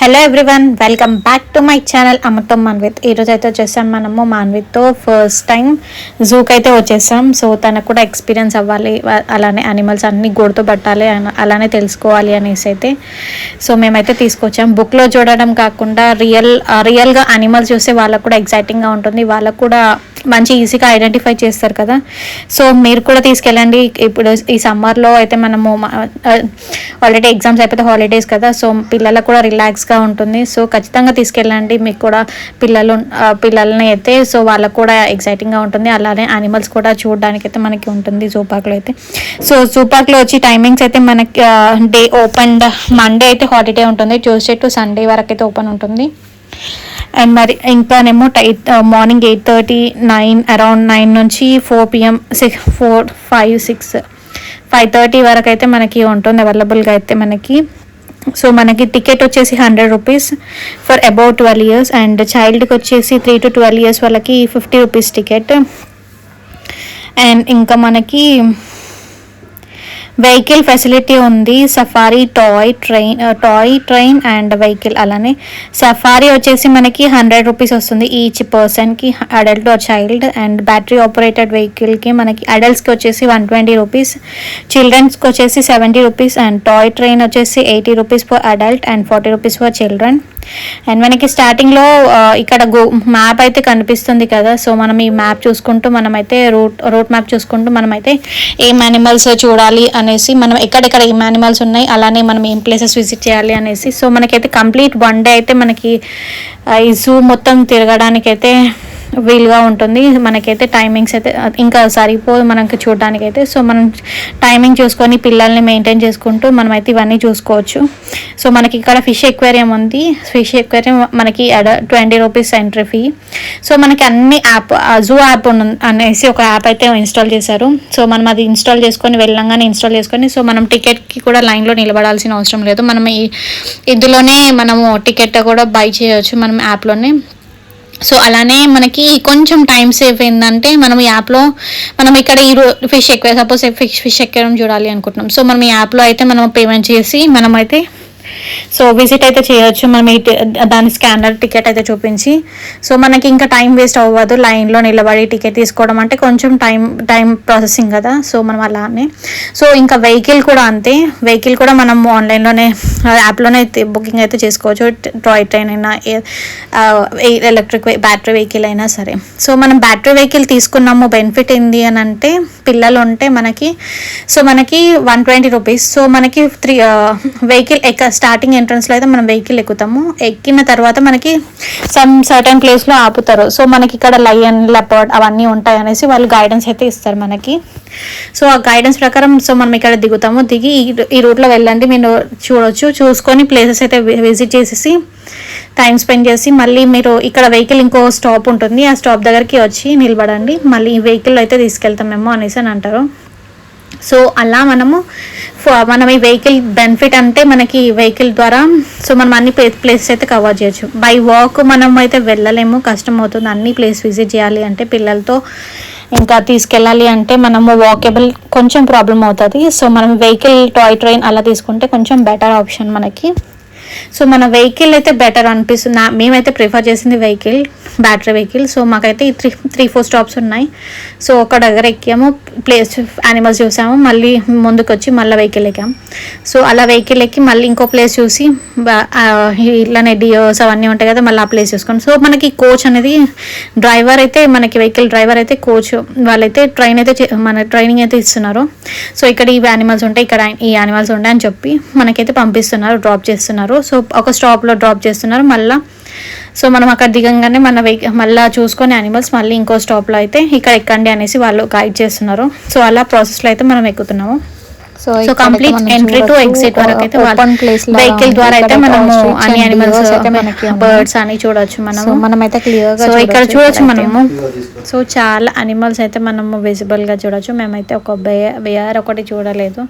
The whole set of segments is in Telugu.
Hello everyone, welcome back to my channel Amrutham Manvith. ఈరోజు అయితే వచ్చేసాం మనము మాన్విత్తో ఫస్ట్ టైం జూకి అయితే వచ్చేసాం. సో తనకు కూడా ఎక్స్పీరియన్స్ అవ్వాలి, అలానే యానిమల్స్ అన్నీ గుర్తుపట్టాలి, అలానే తెలుసుకోవాలి అనేసి అయితే సో మేమైతే తీసుకొచ్చాం. బుక్లో చూడడం కాకుండా రియల్గా యానిమల్స్ చూస్తే వాళ్ళకు కూడా ఎక్సైటింగ్గా ఉంటుంది, వాళ్ళకు కూడా మంచి ఈజీగా ఐడెంటిఫై చేస్తారు కదా. సో మీరు కూడా తీసుకెళ్ళండి. ఇప్పుడు ఈ సమ్మర్లో అయితే మనము ఆల్రెడీ ఎగ్జామ్స్ అయిపోతే హాలిడేస్ కదా, సో పిల్లలకు కూడా రిలాక్స్గా ఉంటుంది. సో ఖచ్చితంగా తీసుకెళ్ళండి. మీకు కూడా పిల్లల్ని అయితే సో వాళ్ళకు కూడా ఎక్సైటింగ్గా ఉంటుంది, అలానే యానిమల్స్ కూడా చూడడానికి అయితే మనకి ఉంటుంది జూ పార్క్లో అయితే. సో జూ పార్క్లో వచ్చి టైమింగ్స్ అయితే మనకి డే ఓపెన్ మండే అయితే హాలిడే ఉంటుంది, ట్యూస్డే టు సండే వరకు అయితే ఓపెన్ ఉంటుంది. అండ్ మరి ఇంకానేమో మార్నింగ్ 8:30 9 అరౌండ్ 9 నుంచి 4 PM 5:30 వరకు అయితే మనకి ఉంటుంది అవైలబుల్గా అయితే మనకి. సో మనకి టికెట్ వచ్చేసి 100 rupees for above 12 years, and చైల్డ్కి వచ్చేసి 3 to 12 years వాళ్ళకి 50 రూపీస్ టికెట్. అండ్ ఇంకా మనకి వెహికల్ ఫెసిలిటీ ఉంది, safari toy train and vehicle. అలానే సఫారీ వచ్చేసి మనకి 100 రూపీస్ వస్తుంది ఈచ్ పర్సన్కి, adult or child. And battery operated వెహికల్కి మనకి అడల్ట్స్కి వచ్చేసి 120 రూపీస్, చిల్డ్రన్స్కి వచ్చేసి 70 రూపీస్. అండ్ టాయ్ ట్రైన్ వచ్చేసి 80 rupees for adult and 40 rupees for children. And మనకి స్టార్టింగ్లో ఇక్కడ మ్యాప్ అయితే కనిపిస్తుంది కదా, సో మనం ఈ మ్యాప్ చూసుకుంటూ మనమైతే రూట్ మ్యాప్ చూసుకుంటూ మనమైతే ఏం యానిమల్స్ చూడాలి అనేసి, మనం ఎక్కడెక్కడ ఏం యానిమల్స్ ఉన్నాయి, అలానే మనం ఏం ప్లేసెస్ విజిట్ చేయాలి అనేసి. సో మనకైతే కంప్లీట్ 1 day అయితే మనకి ఈ జూ మొత్తం తిరగడానికి అయితే వీలుగా ఉంటుంది. మనకైతే టైమింగ్స్ అయితే ఇంకా సరిపోదు మనకి చూడడానికైతే. సో మనం టైమింగ్ చూసుకొని పిల్లల్ని మెయింటైన్ చేసుకుంటూ మనమైతే ఇవన్నీ చూసుకోవచ్చు. సో మనకి ఇక్కడ ఫిష్ ఎక్వేరియం ఉంది, ఫిష్ ఎక్వేరియం మనకి 20 రూపీస్ ఎంట్రీ ఫీ. సో మనకి అన్ని యాప్ జూ యాప్ అనేసి ఒక యాప్ అయితే ఇన్స్టాల్ చేశారు. సో మనం అది ఇన్స్టాల్ చేసుకొని వెళ్ళంగానే ఇన్స్టాల్ చేసుకొని సో మనం టికెట్కి కూడా లైన్లో నిలబడాల్సిన అవసరం లేదు, మనం ఇందులోనే మనము టికెట్ కూడా బై చేయవచ్చు మనం యాప్లోనే. సో అలానే మనకి కొంచెం టైం సేవ్ ఏంటంటే మనం ఈ యాప్లో మనం ఇక్కడ ఫిష్ ఎక్కువ సపోజ్ ఫిష్ ఎక్కడం చూడాలి అనుకుంటున్నాం, సో మనం ఈ యాప్లో అయితే మనం పేమెంట్ చేసి మనమైతే సో విజిట్ అయితే చేయొచ్చు. మనం దాని స్కానర్ టికెట్ అయితే చూపించి, సో మనకి ఇంకా టైం వేస్ట్ అవ్వదు లైన్లో నిలబడి టికెట్ తీసుకోవడం అంటే కొంచెం టైం ప్రాసెసింగ్ కదా. సో మనం అలానే సో ఇంకా వెహికల్ కూడా అంతే, వెహికల్ కూడా మనం ఆన్లైన్లోనే యాప్లోనే బుకింగ్ అయితే చేసుకోవచ్చు. టాయ్ ట్రైన్ అయినా ఎలక్ట్రిక్ బ్యాటరీ వెహికల్ అయినా సరే. సో మనం బ్యాటరీ వెహికల్ తీసుకున్నాము, బెనిఫిట్ ఏంది అని అంటే పిల్లలు ఉంటే మనకి 120 రూపీస్. సో మనకి వెహికల్ స్టార్టింగ్ ఎంట్రన్స్లో అయితే మనం వెహికల్ ఎక్కుతాము, ఎక్కిన తర్వాత మనకి సర్టన్ ప్లేస్లో ఆపుతారు. సో మనకి ఇక్కడ లయన్ లెపర్డ్ అవన్నీ ఉంటాయి అనేసి వాళ్ళు గైడెన్స్ అయితే ఇస్తారు మనకి. సో ఆ గైడెన్స్ ప్రకారం సో మనం ఇక్కడ దిగుతాము, దిగి ఈ రూట్లో వెళ్ళండి మీరు చూడొచ్చు, చూసుకొని ప్లేసెస్ అయితే విజిట్ చేసేసి టైం స్పెండ్ చేసి మళ్ళీ మీరు ఇక్కడ వెహికల్ ఇంకో స్టాప్ ఉంటుంది, ఆ స్టాప్ దగ్గరికి వచ్చి నిలబడండి, మళ్ళీ ఈ వెహికల్ అయితే తీసుకెళ్తాం మేము అనేసి అని అంటారు. సో అలా మనం ఈ వెహికల్ బెనిఫిట్ అంటే మనకి వెహికల్ ద్వారా సో మనం అన్ని ప్లేసెస్ అయితే కవర్ చేయొచ్చు. బై వాక్ మనం అయితే వెళ్ళలేము, కష్టం అవుతుంది అన్ని ప్లేస్ విజిట్ చేయాలి అంటే, పిల్లలతో ఇంకా తీసుకెళ్ళాలి అంటే మనము వాకేబుల్ కొంచెం ప్రాబ్లం అవుతుంది. సో మనం వెహికల్ టాయ్ ట్రైన్ అలా తీసుకుంటే కొంచెం బెటర్ ఆప్షన్ మనకి. సో మన వెహికల్ అయితే బెటర్ అనిపిస్తుంది, మేమైతే ప్రిఫర్ చేసింది వెహికల్, బ్యాటరీ వెహికల్. సో మాకైతే 3-4 స్టాప్స్ ఉన్నాయి. సో ఒక దగ్గర ఎక్కాము, ప్లేస్ యానిమల్స్ చూసాము, మళ్ళీ ముందుకు వచ్చి మళ్ళీ వెహికల్ ఎక్కాము. సో అలా వెహికల్ ఎక్కి మళ్ళీ ఇంకో ప్లేస్ చూసి ఇట్లానే డియోస్ అవన్నీ ఉంటాయి కదా, మళ్ళీ ఆ ప్లేస్ చూసుకోండి. సో మనకి కోచ్ అనేది డ్రైవర్ అయితే మనకి వెహికల్ డ్రైవర్ అయితే కోచ్ వాళ్ళైతే ట్రైనింగ్ అయితే ఇస్తున్నారు. సో ఇక్కడ ఈ యానిమల్స్ ఉంటాయి, ఇక్కడ ఈ యానిమల్స్ ఉంటాయి అని చెప్పి మనకైతే పంపిస్తున్నారు, డ్రాప్ చేస్తున్నారు. సో ఒక స్టాప్లో డ్రాప్ చేస్తున్నారు మళ్ళీ. సో మనం అక్కడ దిగంగానే మళ్ళీ చూసుకొని యానిమల్స్ మళ్ళీ ఇంకో స్టాప్లో అయితే ఇక్కడ ఎక్కండి అనేసి వాళ్ళు గైడ్ చేస్తున్నారు. సో అలా ప్రాసెస్లో అయితే మనం ఎక్కుతున్నాము. So complete entry to exit వరకు అయితే వెహికల్ ద్వారా అయితే మనము అన్ని యానిమల్స్ బర్డ్స్ అని చూడొచ్చు మనమైతే క్లియర్గా. సో ఇక్కడ చూడొచ్చు మనము, సో చాలా యానిమల్స్ అయితే మనము విజిబుల్గా చూడొచ్చు. మేమైతే ఒక బేర్ ఒకటి చూడలేదు,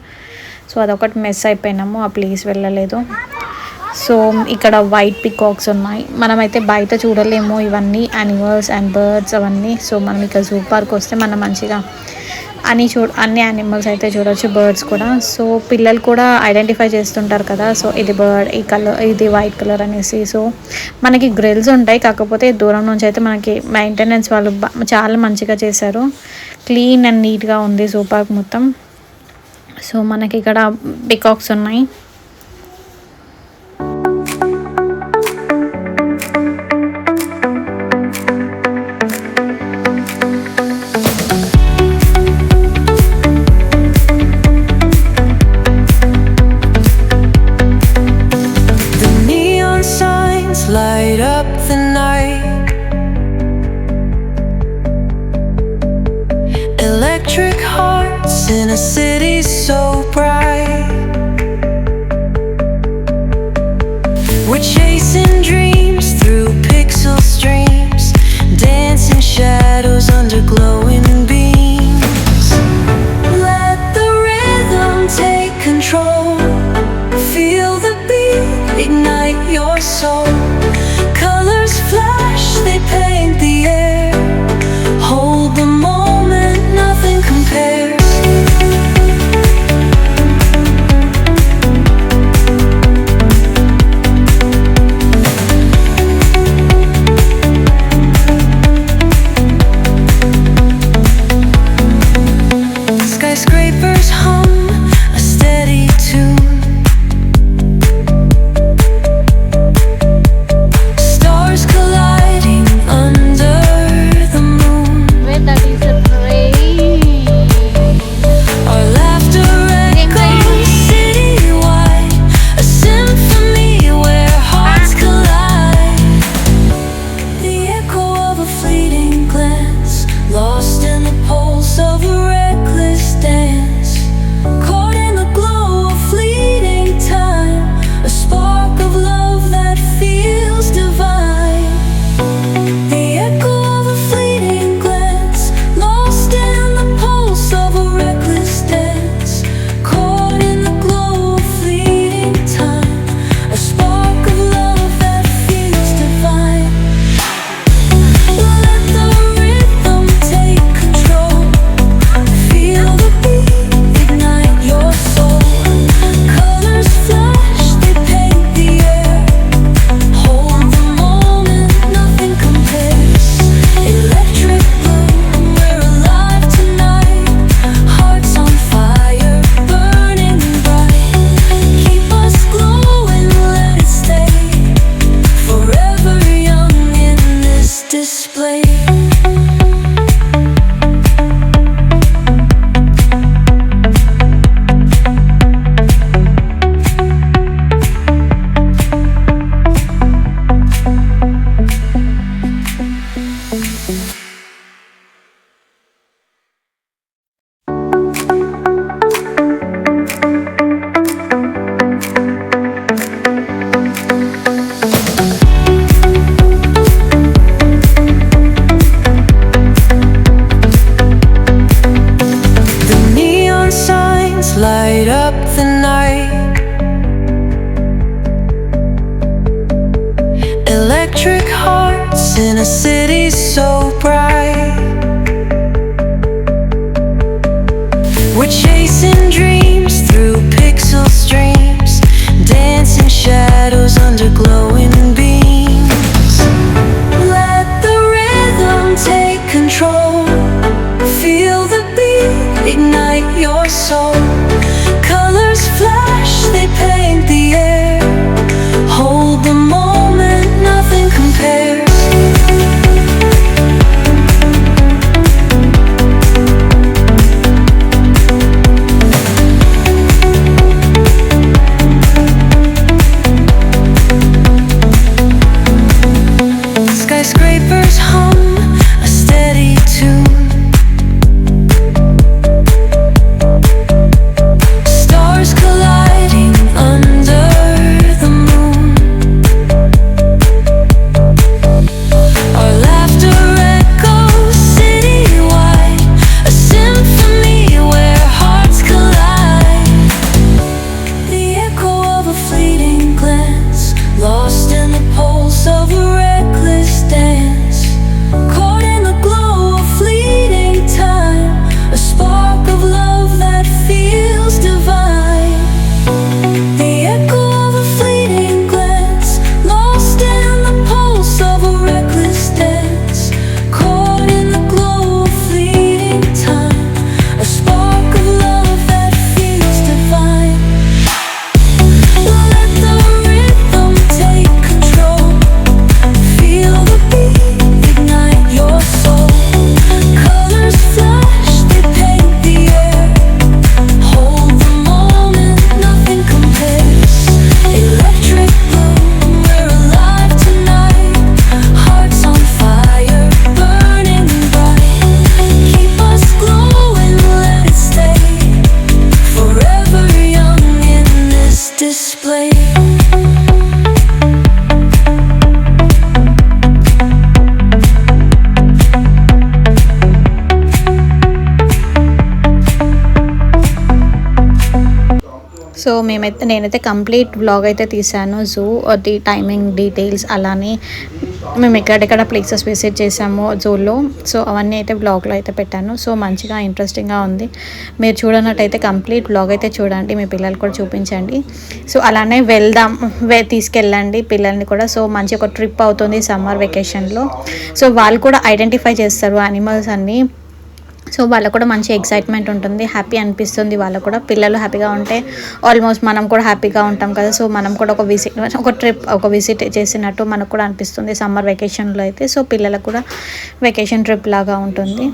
సో అదొకటి మిస్ అయిపోయినాము, ఆ ప్లేస్ వెళ్ళలేదు. సో ఇక్కడ వైట్ పికాక్స్ ఉన్నాయి, మనమైతే బయట చూడలేము ఇవన్నీ యానిమల్స్ అండ్ బర్డ్స్ అవన్నీ. సో మనం ఇక్కడ జూ పార్క్ వస్తే మనం మంచిగా అన్ని యానిమల్స్ అయితే చూడొచ్చు, బర్డ్స్ కూడా. సో పిల్లలు కూడా ఐడెంటిఫై చేస్తుంటారు కదా, సో ఇది బర్డ్, ఈ కలర్, ఇది వైట్ కలర్ అనేసి. సో మనకి గ్రిల్స్ ఉంటాయి, కాకపోతే దూరం నుంచి అయితే మనకి మెయింటెనెన్స్ వాళ్ళు చాలా మంచిగా చేశారు. క్లీన్ అండ్ నీట్గా ఉంది జూ పార్క్ మొత్తం. సో మనకి ఇక్కడ పికాక్స్ ఉన్నాయి. Light up the night, electric hearts in a city so bright. We're chasing dreams through pixel streams, dancing shadows under glowing beams. Let the rhythm take control, feel the beat, ignite your soul. Colors flash, they paint the air. Hold the moment, nothing compares. Skyscrapers hum a steady tune. Light up the night, electric hearts in a city so bright. We're chasing dreams through pixel streams, dancing shadows under glowing beams. Let the rhythm take control, feel the beat, ignite your soul. Colors flash, they paint the air. Hold the moment, nothing compares. So నేనైతే కంప్లీట్ వ్లాగ్ అయితే తీసాను. జూ ది టైమింగ్ డీటెయిల్స్, అలానే మేము ఎక్కడెక్కడ ప్లేసెస్ విజిట్ చేసాము జూలో, సో అవన్నీ అయితే వ్లాగ్లో అయితే పెట్టాను. సో మంచిగా ఇంట్రెస్టింగ్గా ఉంది. మీరు చూడనట్టయితే కంప్లీట్ వ్లాగ్ అయితే చూడండి, మీ పిల్లలు కూడా చూపించండి. సో అలానే తీసుకెళ్ళండి పిల్లల్ని కూడా. సో మంచి ఒక ట్రిప్ అవుతుంది సమ్మర్ వెకేషన్లో. సో వాళ్ళు కూడా ఐడెంటిఫై చేస్తారు యానిమల్స్ అన్నీ. సో వాళ్ళకు కూడా మంచి ఎక్సైట్మెంట్ ఉంటుంది, హ్యాపీ అనిపిస్తుంది. వాళ్ళకు కూడా పిల్లలు హ్యాపీగా ఉంటే ఆల్మోస్ట్ మనం కూడా హ్యాపీగా ఉంటాం కదా. సో మనం కూడా ఒక విజిట్ చేసినట్టు మనకు కూడా అనిపిస్తుంది సమ్మర్ వెకేషన్లో అయితే. సో పిల్లలకు కూడా వెకేషన్ ట్రిప్ లాగా ఉంటుంది.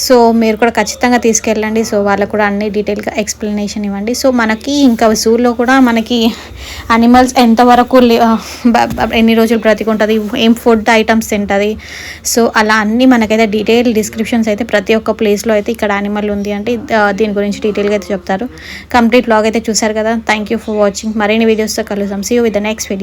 సో మీరు కూడా ఖచ్చితంగా తీసుకెళ్ళండి. సో వాళ్ళకు కూడా అన్ని డీటెయిల్గా ఎక్స్ప్లెనేషన్ ఇవ్వండి. సో మనకి ఇంకా జూలో కూడా మనకి అనిమల్స్ ఎంతవరకు ఎన్ని రోజులు బ్రతికుంటుంది, ఏం ఫుడ్ ఐటమ్స్ తింటుంది, సో అలా అన్నీ మనకైతే డీటెయిల్ డిస్క్రిప్షన్స్ అయితే ప్రతి ఒక్క ప్లేస్లో అయితే ఇక్కడ యానిమల్ ఉంది అంటే దీని గురించి డీటెయిల్గా అయితే చెప్తారు. కంప్లీట్ వ్లాగ్ అయితే చూసారు కదా. Thank you for watching. మరిన్ని వీడియోస్తో కలుద్దాం. See you with the next video.